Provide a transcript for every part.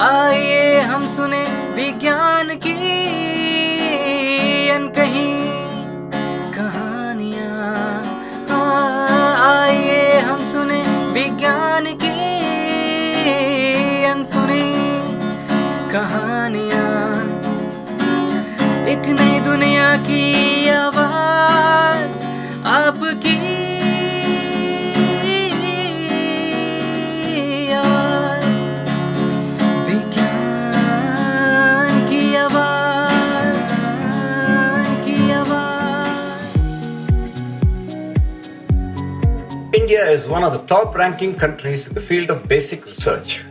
आइए हम सुने विज्ञान की अनकही कहानियाँ। आइए हम सुने विज्ञान की अनसुनी कहानियाँ। एक नई दुनिया की आवाज़ आपकी आवाज़, विज्ञान की आवाज़ की आवाज़। India is one of the top-ranking countries in the field of basic research.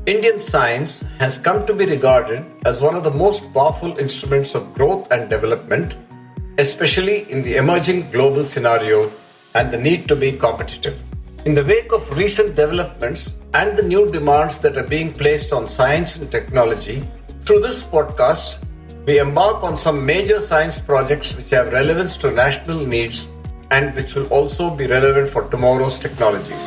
Indian science has come to be regarded as one of the most powerful instruments of growth and development, especially in the emerging global scenario and the need to be competitive. In the wake of recent developments and the new demands that are being placed on science and technology, through this podcast, we embark on some major science projects which have relevance to national needs and which will also be relevant for tomorrow's technologies.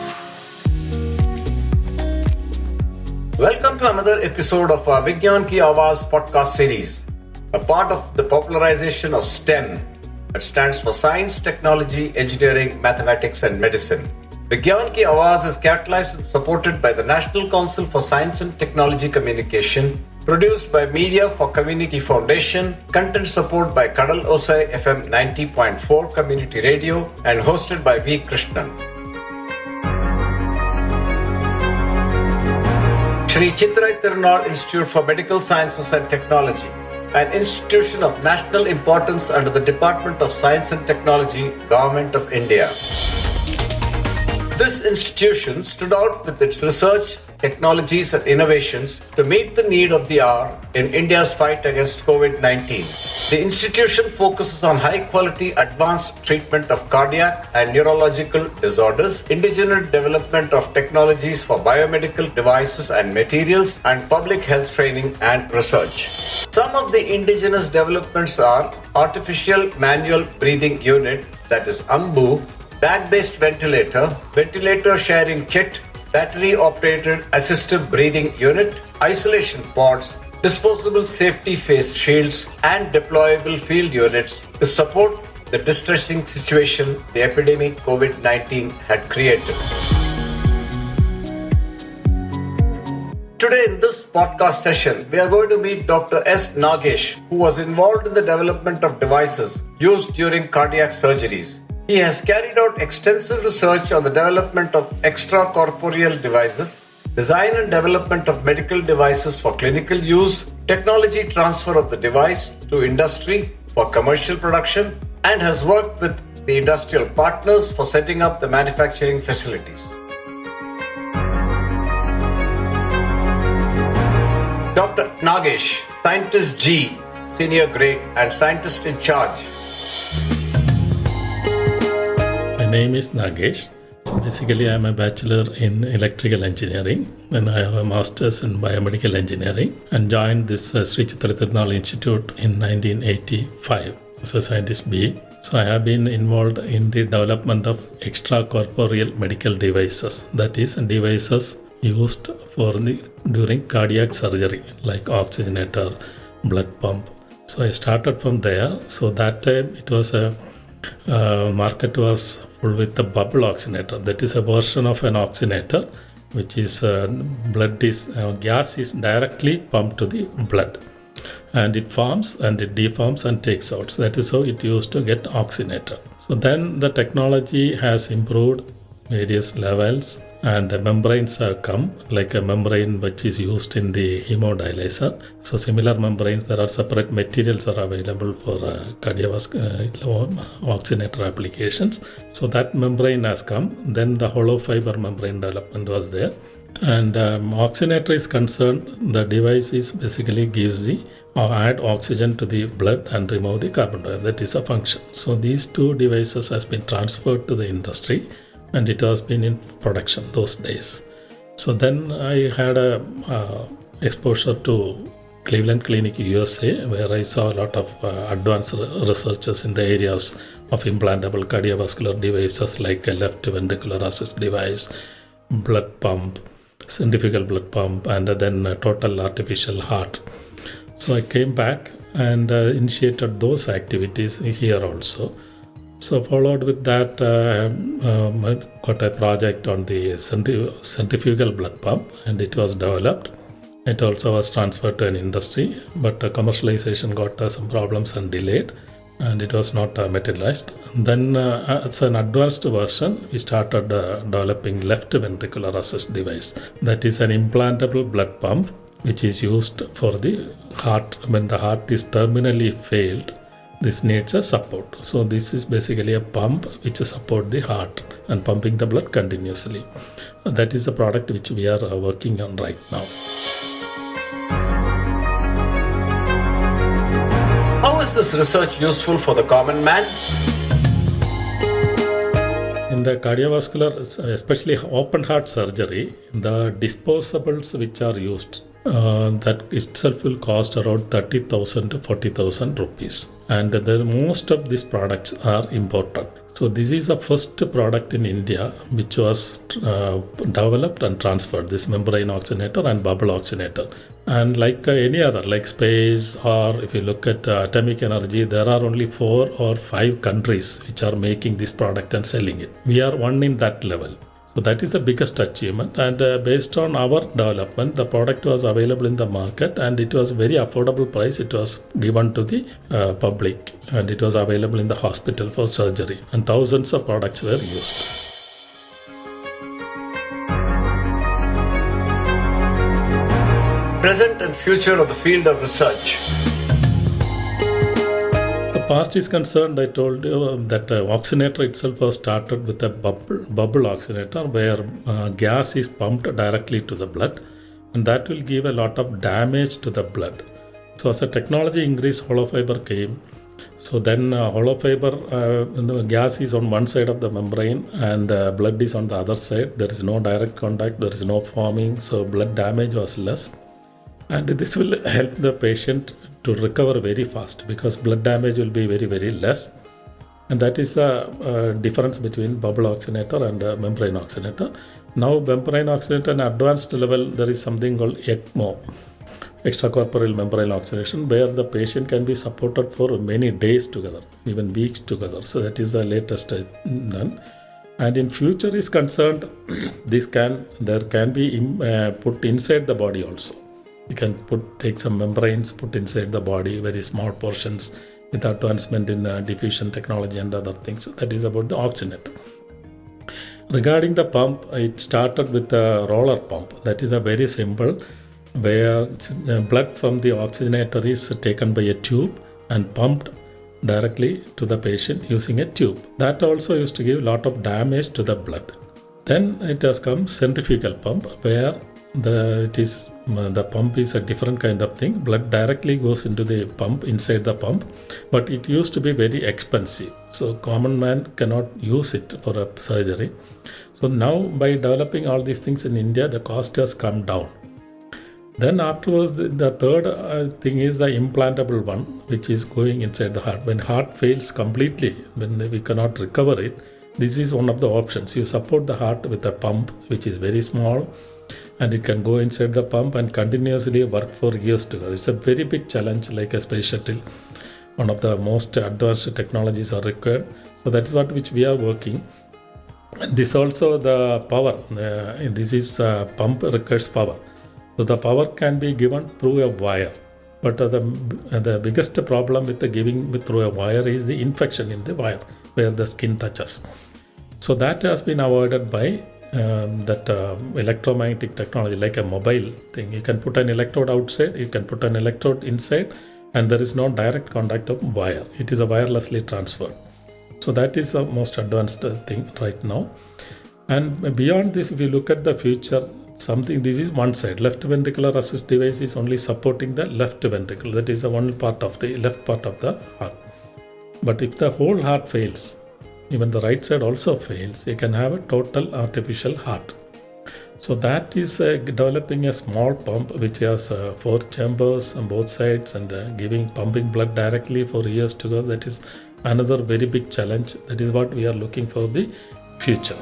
Welcome to another episode of our Vigyan Ki Awaaz podcast series, a part of the popularization of STEM, that stands for Science, Technology, Engineering, Mathematics and Medicine. Vigyan Ki Awaaz is catalyzed and supported by the National Council for Science and Technology Communication, produced by Media for Community Foundation, content support by Kadal Osai FM 90.4 Community Radio, and hosted by V. Krishnan. Shri Chitrai Tirunal Institute for Medical Sciences and Technology, an institution of national importance under the Department of Science and Technology, Government of India. This institution stood out with its research, technologies and innovations to meet the need of the hour in India's fight against COVID-19. The institution focuses on high-quality advanced treatment of cardiac and neurological disorders, indigenous development of technologies for biomedical devices and materials, and public health training and research. Some of the indigenous developments are artificial manual breathing unit, that is AMBU, bag-based ventilator, ventilator sharing kit, battery-operated assistive breathing unit, isolation pods, disposable safety face shields, and deployable field units to support the distressing situation the epidemic COVID-19 had created. Today in this podcast session, we are going to meet Dr. S. Nagesh, who was involved in the development of devices used during cardiac surgeries. He has carried out extensive research on the development of extracorporeal devices, design and development of medical devices for clinical use, technology transfer of the device to industry for commercial production, and has worked with the industrial partners for setting up the manufacturing facilities. Dr. Nagesh, Scientist G, Senior Grade and Scientist in Charge. My name is Nagesh. Basically, I am a bachelor in electrical engineering and I have a master's in biomedical engineering and joined this Sri Chitrai Tirunal Institute in 1985 as a Scientist B. So I have been involved in the development of extracorporeal medical devices, that is devices used during cardiac surgery like oxygenator, blood pump. So I started from there. So that time it was market was full with the bubble oxygenator. That is a version of an oxygenator which is gas is directly pumped to the blood and it forms and it deforms and takes out. So that is how it used to get oxygenator. So then the technology has improved various levels and membranes have come, like a membrane which is used in the hemodialyzer. So similar membranes, there are separate materials are available for cardiovascular oxygenator applications. So that membrane has come. Then the hollow fiber membrane development was there. And oxygenator is concerned, the device is basically gives the or add oxygen to the blood and remove the carbon dioxide. That is a function. So these two devices has been transferred to the industry and it has been in production those days. So then I had a exposure to Cleveland Clinic, USA, where I saw a lot of advanced researchers in the areas of implantable cardiovascular devices like a left ventricular assist device, blood pump, centrifugal blood pump and then a total artificial heart. So I came back and initiated those activities here also. So followed with that, got a project on the centrifugal blood pump, and it was developed. It also was transferred to an industry, but commercialization got some problems and delayed, and it was not materialized. Then as an advanced version, we started developing left ventricular assist device. That is an implantable blood pump which is used for the heart. When the heart is terminally failed, this needs a support. So this is basically a pump which support the heart and pumping the blood continuously. That is the product which we are working on right now. How is this research useful for the common man? In the cardiovascular, especially open heart surgery, the disposables which are used, that itself will cost around 30,000 to 40,000 rupees. And most of these products are imported. So this is the first product in India which was developed and transferred, this membrane oxygenator and bubble oxygenator. And like any other, like space, or if you look at atomic energy, there are only 4 or 5 countries which are making this product and selling it. We are one in that level. So that is the biggest achievement, and based on our development, the product was available in the market and it was very affordable price. It was given to the public and it was available in the hospital for surgery, and thousands of products were used. Present and future of the field of research. The past is concerned, I told you that oxygenator itself was started with a bubble oxygenator where gas is pumped directly to the blood, and that will give a lot of damage to the blood. So as the technology increased, hollow fiber came. So then hollow fiber, gas is on one side of the membrane and blood is on the other side. There is no direct contact, there is no foaming, so blood damage was less. And this will help the patient to recover very fast because blood damage will be very, very less. And that is the difference between bubble oxygenator and membrane oxygenator. Now membrane oxygenator and advanced level, there is something called ECMO, extracorporeal membrane oxygenation, where the patient can be supported for many days together, even weeks together. So that is the latest done. And in future is concerned, there can be put inside the body also. You can take some membranes, put inside the body, very small portions, with advancement in diffusion technology and other things. So that is about the oxygenator. Regarding the pump, it started with a roller pump. That is a very simple, where blood from the oxygenator is taken by a tube and pumped directly to the patient using a tube. That also used to give a lot of damage to the blood. Then it has come centrifugal pump, where the pump is a different kind of thing. Blood directly goes into the pump, inside the pump, but it used to be very expensive. So common man cannot use it for a surgery. So now by developing all these things in India, the cost has come down. Then afterwards, the third thing is the implantable one, which is going inside the heart. When heart fails completely, when we cannot recover it, this is one of the options. You support the heart with a pump, which is very small, and it can go inside the pump and continuously work for years together. It's a very big challenge, like a space shuttle. One of the most advanced technologies are required. So that's what which we are working. And this also the power. This is pump requires power. So the power can be given through a wire. But the biggest problem with the giving through a wire is the infection in the wire where the skin touches. So that has been avoided by electromagnetic technology, like a mobile thing. You can put an electrode outside, you can put an electrode inside, and there is no direct contact of wire. It is a wirelessly transferred. So that is the most advanced thing right now. And beyond this, if you look at the future, this is one side. Left ventricular assist device is only supporting the left ventricle. That is the one part of the left part of the heart. But if the whole heart fails, even the right side also fails, you can have a total artificial heart. So that is developing a small pump which has 4 chambers on both sides and pumping blood directly for years together. That is another very big challenge. That is what we are looking for the future.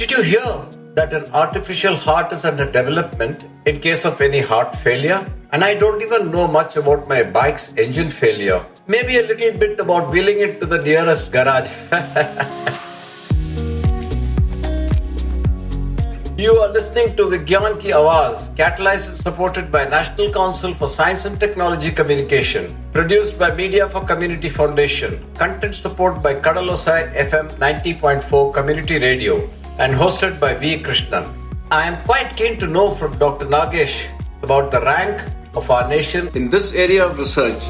Did you hear that an artificial heart is under development in case of any heart failure? And I don't even know much about my bike's engine failure. Maybe a little bit about wheeling it to the nearest garage. You are listening to Vigyan Ki Awaaz, catalyzed and supported by National Council for Science and Technology Communication, produced by Media for Community Foundation, content support by Kadalosai FM 90.4 Community Radio, and hosted by V. Krishnan. I am quite keen to know from Dr. Nagesh about the rank of our nation in this area of research.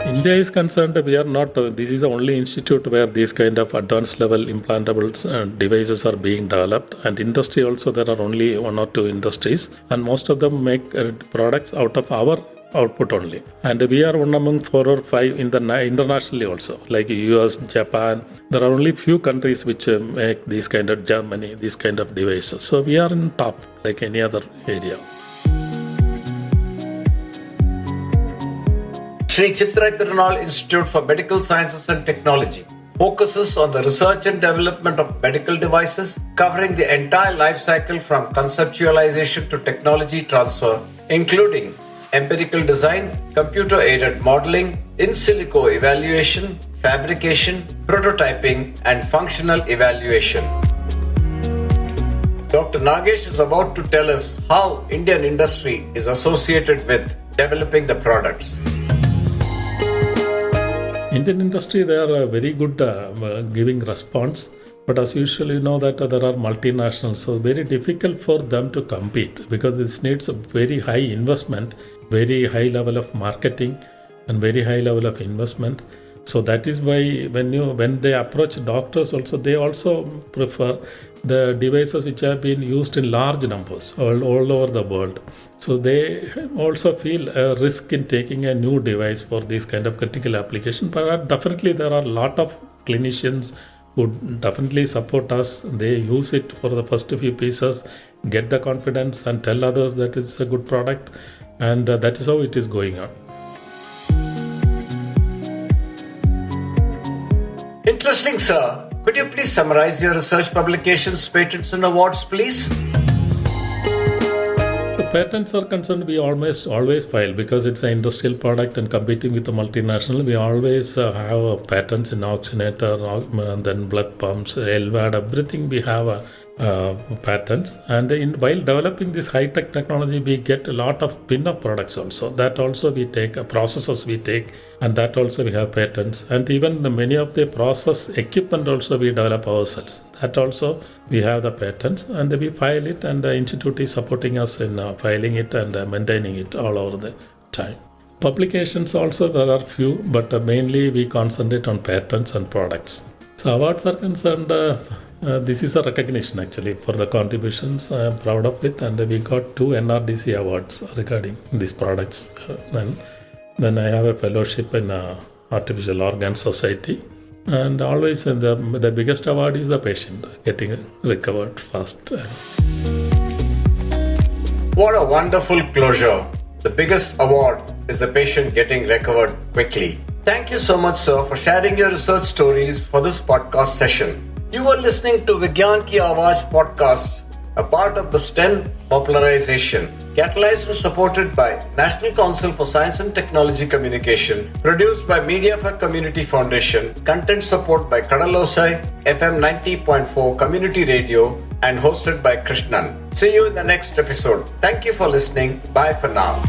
India is concerned, we are not, this is the only institute where these kind of advanced level implantable devices are being developed. And industry also, there are only 1 or 2 industries, and most of them make products out of our output only. And we are one among 4 or 5 in the internationally also, like US, Japan. There are only few countries which make these kind of, Germany, these kind of devices. So we are in top like any other area. Sri Chitra Tirunal Institute for Medical Sciences and Technology focuses on the research and development of medical devices, covering the entire life cycle from conceptualization to technology transfer, including empirical design, computer-aided modeling, in silico evaluation, fabrication, prototyping, and functional evaluation. Dr. Nagesh is about to tell us how Indian industry is associated with developing the products. Indian industry, they are very good giving response, but as usual, you know that there are multinationals, so very difficult for them to compete because this needs a very high investment, very high level of marketing, and very high level of investment. So that is why when they approach doctors also, they also prefer the devices which have been used in large numbers all over the world. So they also feel a risk in taking a new device for this kind of critical application. But definitely there are a lot of clinicians who definitely support us. They use it for the first few pieces, get the confidence and tell others that it's a good product. And that is how it is going on. Interesting, sir. Could you please summarize your research publications, patents and awards, please? The patents are concerned, we always file because it's an industrial product and competing with the multinational. We always have patents in oxygenator, then blood pumps, LVAD, everything we have patents. And while developing this high-tech technology, we get a lot of spin-off products also. That also we take, processes we take, and that also we have patents. And even many of the process equipment also we develop ourselves. That also we have the patents, and we file it, and the institute is supporting us in filing it and maintaining it all over the time. Publications also, there are few, but mainly we concentrate on patents and products. So awards are concerned, this is a recognition actually for the contributions. I am proud of it, and we got 2 NRDC awards regarding these products. Then I have a fellowship in Artificial Organ Society, and always the biggest award is the patient getting recovered fast. What a wonderful closure. The biggest award is the patient getting recovered quickly. Thank you so much, sir, for sharing your research stories for this podcast session. You were listening to Vigyan Ki Awaaz podcast, a part of the STEM popularization, catalyzed and supported by National Council for Science and Technology Communication, produced by Media for Community Foundation, content support by Kadalosai FM 90.4 Community Radio, and hosted by Krishnan. See you in the next episode. Thank you for listening. Bye for now.